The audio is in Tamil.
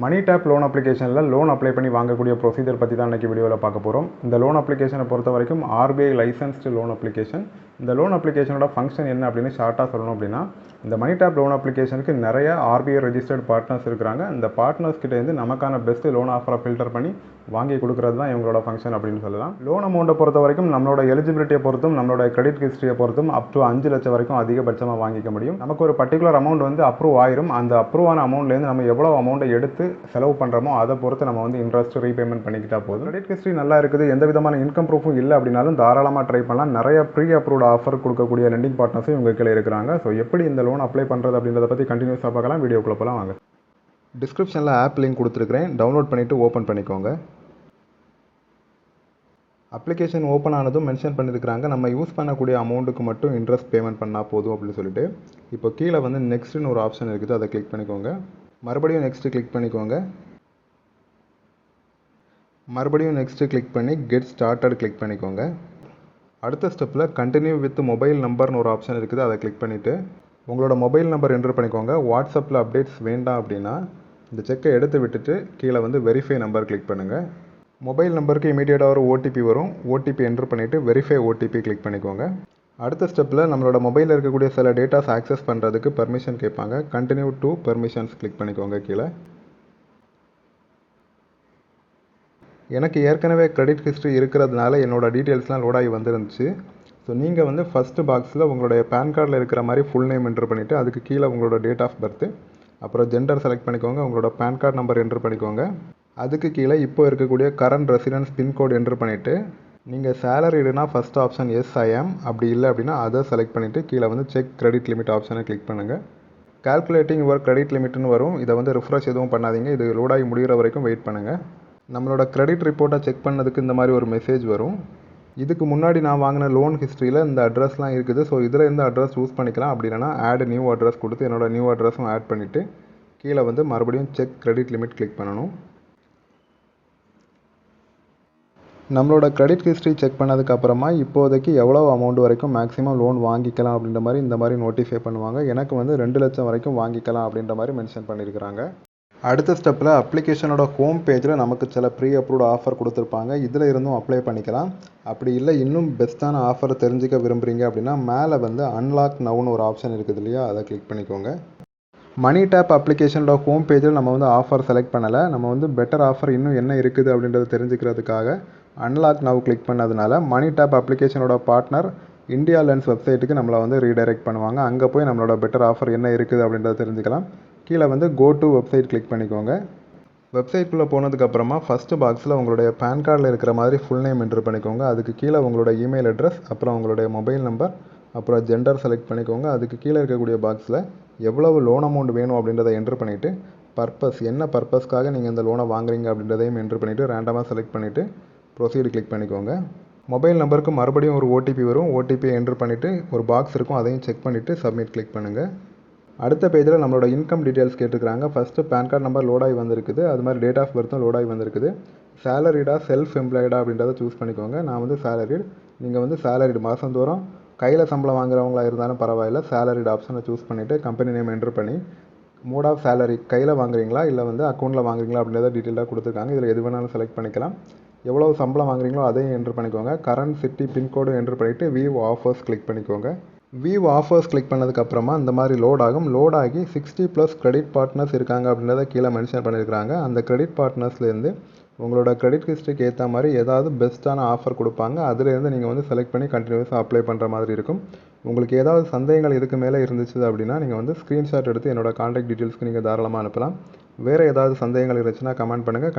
மணி டேப் லோன் அப்ளிகேஷனில் லோன் அப்ளை பண்ணி வாங்கக்கூடிய ப்ரொசீஜர் பற்றி தான் இன்றைக்கி வீடியோவில் பார்க்க போகிறோம். இந்த லோன் அப்ளிகேஷனை பொறுத்த வரைக்கும் ஆர்பிஐ லைசன்ஸ்டு லோன் அப்ளிகேஷன். இந்த லோன் அப்ளிகேஷனோட ஃபங்க்ஷன் என்ன அப்படின்னு ஷார்ட்டாக சொல்லணும் அப்படின்னா, இந்த மணி டேப் லோன் அப்ளிகேஷனுக்கு நிறைய ஆர்பிஐ ரெஜிஸ்டர்ட் பார்ட்னர்ஸ் இருக்கிறாங்க. இந்த பார்ட்னர்ஸ் கிட்டேருந்து நமக்கான பெஸ்ட் லோன் ஆஃபரை ஃபில்டர் பண்ணி வாங்கி கொடுக்குறது தான் இவங்களோட ஃபங்க்ஷன் அப்படின்னு சொல்லலாம். லோன் அமௌண்ட்டை பொறுத்த வரைக்கும் நம்மளோட எலிஜிபிலிட்டியை பொறுத்தும் நம்மளோட கிரெடிட் ஹிஸ்ட்ரியை பொறுத்தும் அப் டு 5 லட்சம் வரைக்கும் அதிகபட்சமாக வாங்கிக்க முடியும். நமக்கு ஒரு பர்டிகுலர் அமௌண்ட் வந்து அப்ரூவ் ஆயிரும். அந்த அப்ரூவ் ஆன அமௌண்ட்லேருந்து நம்ம எவ்வளோ அமௌண்ட்டை எடுத்து செலவு பண்ணுறோமோ அதை பொறுத்து நம்ம வந்து இன்ட்ரெஸ்ட் ரீபேமெண்ட் பண்ணிக்கிட்டா போதும். கிரெடிட் ஹிஸ்ட்ரி நல்லா இருக்குது, எந்த விதமான இன்கம் ப்ரூஃபும் இல்லை அப்படின்னாலும் தாராளமாக ட்ரை பண்ணலாம். நிறைய ப்ரீ அப்ரூவ்ட் ஆஃபர் கொடுக்கக்கூடிய லெண்டிங் பார்ட்னர்ஸும் இவங்க கீழே இருக்கிறாங்க. ஸோ எப்படி இந்த லோன் அப்ளை பண்ணுறது அப்படின்றத பற்றி கண்டினியூஸாக பார்க்கலாம். வீடியோக்குள்ள போகலாம் வாங்க. டிஸ்கிரிப்ஷனில் ஆப் லிங்க் கொடுத்துருக்கிறேன், டவுன்லோட் பண்ணிவிட்டு ஓப்பன் பண்ணிக்கோங்க. அப்ளிகேஷன் ஓப்பன் ஆனதும் மென்ஷன் பண்ணியிருக்கிறாங்க நம்ம யூஸ் பண்ணக்கூடிய அமௌண்ட்டுக்கு மட்டும் இன்ட்ரெஸ்ட் பேமெண்ட் பண்ணால் போதும் அப்படின்னு சொல்லிட்டு. இப்போ கீழே வந்து நெக்ஸ்ட்டுன்னு ஒரு ஆப்ஷன் இருக்குது, அதை கிளிக் பண்ணிக்கோங்க. மறுபடியும் நெக்ஸ்ட்டு கிளிக் பண்ணிக்கோங்க. மறுபடியும் நெக்ஸ்ட்டு கிளிக் பண்ணி கெட் ஸ்டார்டட் கிளிக் பண்ணிக்கோங்க. அடுத்த ஸ்டெப்பில் கண்டினியூ வித் மொபைல் நம்பர்னு ஒரு ஆப்ஷன் இருக்குது, அதை கிளிக் பண்ணிவிட்டு உங்களோட மொபைல் நம்பர் என்ட்ரு பண்ணிக்கோங்க. வாட்ஸ்அப்பில் அப்டேட்ஸ் வேண்டாம் அப்படின்னா இந்த செக்கை எடுத்து விட்டுட்டு கீழே வந்து வெரிஃபை நம்பர் கிளிக் பண்ணுங்கள். மொபைல் நம்பருக்கு இமீடியட்டாக ஒரு ஓடிபி வரும், ஓடிபி என்ட்ரு பண்ணிவிட்டு வெரிஃபை ஓடிபி கிளிக் பண்ணிக்கோங்க. அடுத்த ஸ்டெப்பில் நம்மளோட மொபைலில் இருக்கக்கூடிய சில டேட்டாஸ் ஆக்சஸ் பண்ணுறதுக்கு பர்மிஷன் கேட்பாங்க. கண்டினியூ டு பர்மிஷன்ஸ் கிளிக் பண்ணிக்கோங்க. கீழே எனக்கு ஏற்கனவே கிரெடிட் ஹிஸ்ட்ரி இருக்கிறதுனால என்னோடய டீட்டெயில்ஸ்லாம் லோட் ஆகி வந்துருந்துச்சு. ஸோ நீங்கள் வந்து ஃபஸ்ட்டு பாக்ஸில் உங்களுடைய பேன் கார்டில் இருக்கிற மாதிரி ஃபுல் நேம் என்ட்ரு பண்ணிவிட்டு அதுக்கு கீழே உங்களோட டேட் ஆஃப் பர்த்து, அப்புறம் ஜெண்டர் செலக்ட் பண்ணிக்கோங்க. உங்களோட பேன் கார்டு நம்பர் என்ட்ரு பண்ணிக்கோங்க. அதுக்கு கீழே இப்போ இருக்கக்கூடிய கரண்ட் ரெசிடென்ஸ் பின்கோடு என்ட்ரு பண்ணிவிட்டு நீங்கள் சேலரிடுனா ஃபஸ்ட் ஆப்ஷன் எஸ் ஐ ஆம், அப்படி இல்லை அப்படின்னா அதை செலக்ட் பண்ணிவிட்டு கீழே வந்து செக் கிரெடிட் லிமிட் ஆப்ஷனை கிளிக் பண்ணுங்கள். கால்குலேட்டிங் யுவர் கிரெடிட் லிமிட்னு வரும், இதை வந்து ரிஃப்ரெஷ் எதுவும் பண்ணாதீங்க, இது லோட் ஆகி முடிகிற வரைக்கும் வெயிட் பண்ணுங்கள். நம்மளோட கிரெடிட் ரிப்போர்ட்டை செக் பண்ணதுக்கு இந்த மாதிரி ஒரு மெசேஜ் வரும். இதுக்கு முன்னாடி நான் வாங்கின லோன் ஹிஸ்ட்ரியில் இந்த அட்ரஸ்லாம் இருக்குது. ஸோ இதில் இந்த அட்ரஸ் யூஸ் பண்ணிக்கலாம். அப்படி இல்லைனா ஆட் நியூ அட்ரஸ் கொடுத்து என்னோடய நியூ அட்ரஸும் ஆட் பண்ணிவிட்டு கீழே வந்து மறுபடியும் செக் கிரெடிட் லிமிட் கிளிக் பண்ணணும். நம்மளோட கிரெடிட் ஹிஸ்ட்ரி செக் பண்ணதுக்கப்புறமா இப்போதைக்கு எவ்வளோ அமௌண்ட் வரைக்கும் மேக்ஸிமம் லோன் வாங்கிக்கலாம் அப்படின்ற மாதிரி இந்த மாதிரி நோட்டிஃபை பண்ணுவாங்க. எனக்கு வந்து 2 லட்சம் வரைக்கும் வாங்கிக்கலாம் அப்படின்ற மாதிரி மென்ஷன் பண்ணியிருக்கிறாங்க. அடுத்த ஸ்டெப்பில் அப்ளிகேஷனோட ஹோம் பேஜில் நமக்கு சில ப்ரீ அப்ரூவ்ட் ஆஃபர் கொடுத்துருப்பாங்க, இதில் இருந்தும் அப்ளை பண்ணிக்கலாம். அப்படி இல்லை இன்னும் பெஸ்ட்டான ஆஃபரை தெரிஞ்சுக்க விரும்புகிறீங்க அப்படின்னா மேலே வந்து அன்லாக் நவுன்னு ஒரு ஆப்ஷன் இருக்குது இல்லையா, அதை கிளிக் பண்ணிக்கோங்க. மணி டேப் அப்ளிகேஷனோட ஹோம் பேஜில் நம்ம வந்து ஆஃபர் செலக்ட் பண்ணலை, நம்ம வந்து பெட்டர் ஆஃபர் இன்னும் என்ன இருக்குது அப்படின்றத தெரிஞ்சுக்கிறதுக்காக அன்லாக் நவ் கிளிக் பண்ணதுனால மணி டேப் அப்ளிகேஷனோட பார்ட்னர் இந்தியா லென்ஸ் வெப்சைட்டுக்கு நம்மளை வந்து ரீடைரக்ட் பண்ணுவாங்க. அங்கே போய் நம்மளோட பெட்டர் ஆஃபர் என்ன இருக்குது அப்படின்றத தெரிஞ்சுக்கலாம். கீழே வந்து கோ டு வெப்சைட் கிளிக் பண்ணிக்கோங்க. வெப்சைட்குள்ளே போனதுக்கப்புறமா ஃபஸ்ட்டு பாக்ஸில் உங்களுடைய பேன் கார்டில் இருக்கிற மாதிரி ஃபுல் நேம் என்ட்ரு பண்ணிக்கோங்க. அதுக்கு கீழே உங்களோட இமெயில் அட்ரஸ், அப்புறம் உங்களுடைய மொபைல் நம்பர், அப்புறம் ஜெண்டர் செலக்ட் பண்ணிக்கோங்க. அதுக்கு கீழே இருக்கக்கூடிய பாக்ஸில் எவ்வளவு லோன் அமௌண்ட் வேணும் அப்படின்றத என்ட்ரு பண்ணிவிட்டு பர்பஸ் என்ன பர்பஸ்க்காக நீங்கள் இந்த லோனை வாங்குறீங்க அப்படின்றதையும் என்ட்ரு பண்ணிவிட்டு ரேண்டமாக செலக்ட் பண்ணிவிட்டு ப்ரொசீடு கிளிக் பண்ணிக்கோங்க. மொபைல் நம்பருக்கு மறுபடியும் ஒரு ஓடிபி வரும், ஓடிபியை என்ட்ரு பண்ணிவிட்டு ஒரு பாக்ஸ் இருக்கும், அதையும் செக் பண்ணிவிட்டு சப்மிட் கிளிக் பண்ணுங்கள். அடுத்த பேஜில் நம்மளோட இன்கம் டீட்டெயில்ஸ் கேட்டுருக்காங்க. First PAN card number load ஆகி வந்திருக்குது, அது மாதிரி டேட் ஆஃப் பர்த்தும் லோட் ஆகி வந்திருக்குது. சேலரிடா செல்ஃப் எம்ப்ளாய்டா அப்படின்றத சூஸ் பண்ணிக்கோங்க. நான் வந்து சேலரிட், நீங்கள் வந்து சேலரிடு மாதந்தோறும் கையில் சம்பளம் வாங்குறவங்களா இருந்தாலும் பரவாயில்ல, சேலரிட் ஆப்ஷனை சூஸ் பண்ணிவிட்டு கம்பெனி நேம் என்ட்ரு பண்ணி மோட் ஆஃப் சேலரி கையில் வாங்குறீங்களா இல்லை வந்து அக்கௌண்ட்டில் வாங்குறீங்களா அப்படின்றத டீட்டெயிலாக கொடுத்துருக்காங்க. இதில் எது வேணாலும் செலக்ட் பண்ணிக்கலாம். எவ்வளோ சம்பளம் வாங்குறீங்களோ அதையும் என்ட்ரு பண்ணிக்கோங்க. கரண்ட் சிட்டி பின்கோடு என்ட்ரு பண்ணிவிட்டு வியூ ஆஃபர்ஸ் கிளிக் பண்ணிக்கோங்க. வியூ ஆஃபர்ஸ் கிளிக் பண்ணதுக்கப்புறமா இந்த மாதிரி லோட் ஆகும். லோட் ஆகி 60+ கிரெடிட் பார்ட்னர்ஸ் இருக்காங்க அப்படின்றத கீழே மென்ஷன் பண்ணியிருக்காங்க. அந்த கிரெடிட் பார்ட்னர்ஸ்லேருந்து உங்களோட கிரெடிட் ஹிஸ்ட்ரிக்கு ஏற்ற மாதிரி ஏதாவது பெஸ்ட்டான ஆஃபர் கொடுப்பாங்க. அதிலேருந்து நீங்கள் வந்து செலக்ட் பண்ணி கண்டினியூஸாக அப்ளை பண்ணுற மாதிரி இருக்கும். உங்களுக்கு ஏதாவது சந்தேகங்கள் இதுக்கு மேலே இருந்துச்சு அப்படின்னா நீங்கள் வந்து ஸ்க்ரீன்ஷாட் எடுத்து என்னோட கான்டாக்ட் டீட்டெயில்ஸ்க்கு நீங்கள் தாராளமாக அனுப்பலாம். வேறு ஏதாவது சந்தேகங்கள் இருந்துச்சுன்னா கமெண்ட் பண்ணுங்கள்.